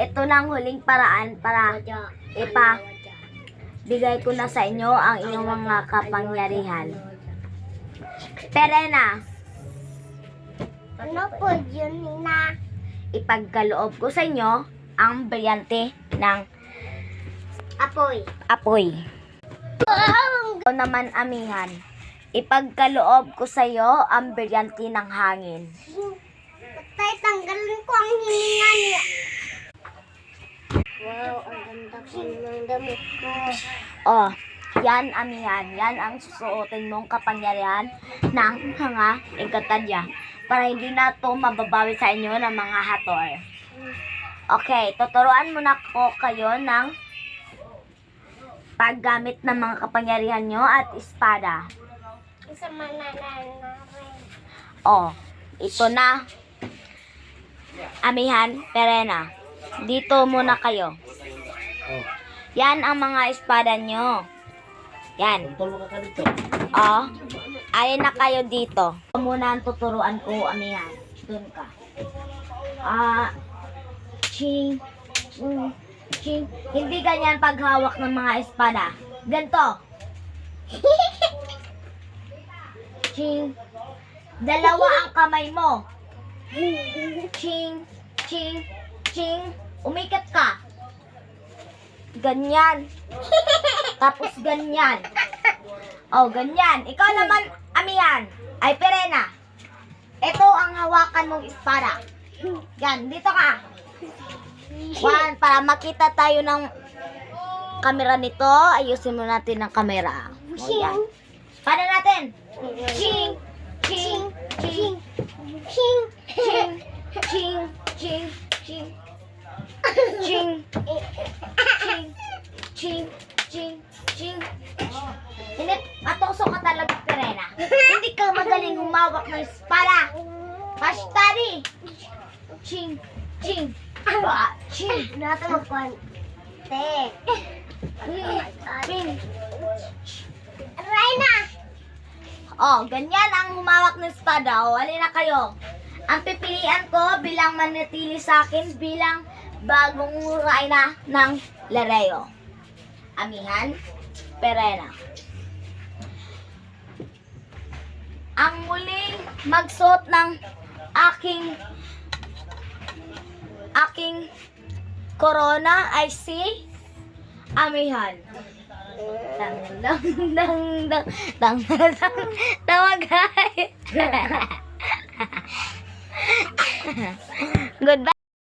ito na ang huling paraan para bigay ko na sa inyo ang inyong mga kapangyarihan. Perena, Ano po yun, Nina? ipagkaloob ko sa inyo ang brilyante ng Apoy. Ito naman, amihan. Ipagkaloob ko sa iyo ang brilyante ng hangin. Patay, tanggalin ko ang hininga niya. Wow, ang ganda ko ng damit ko. Oh, yan, amihan. Yan ang susuotin mong kapangyarihan ng mga Encantadia para hindi na to mababawi sa inyo ng mga hator. Okay, tuturuan muna ko kayo ng paggamit ng mga kapangyarihan nyo at espada. Isa mananana rin. Oh, ito na. Amihan, Perena. Dito muna kayo. Yan ang mga espada nyo. Yan. Oh, alin na kayo dito. Ito muna ang tuturuan ko, amihan. Doon ka. Ching, ching, ching. Hindi ganyan paghawak ng mga espada. Ganito. Ching. Dalawa ang kamay mo. Ching, ching, ching. Umikat ka. Ganyan. Tapos ganyan. Oh, ganyan. Ikaw naman, amihan. Ay, Perena. Ito ang hawakan mong espada. Yan, dito ka. One, para makita tayo ng kamera nito, ayusin mo natin ang kamera. O, yan. Paano natin? Ching, ching, ching, Ching. ching, ching, ching, ching, ching, ching, ching, ching, ching. Hindi, matuso ka talaga, Perena. Hindi ka magaling humawak ng espada. Pashtari. Ching, ching, ching. Nato magkonte. Ching. Aray na! Oh, ganyan ang humawak ng espada. O, alin na kayo. Ang pipilian ko bilang manatili sa akin bilang bagong reyna ng Lareo. Amihan, Perena. Ang muling magsuot ng aking corona ay si Amihan. Dang dang dang dang dang dang tawag. Goodbye.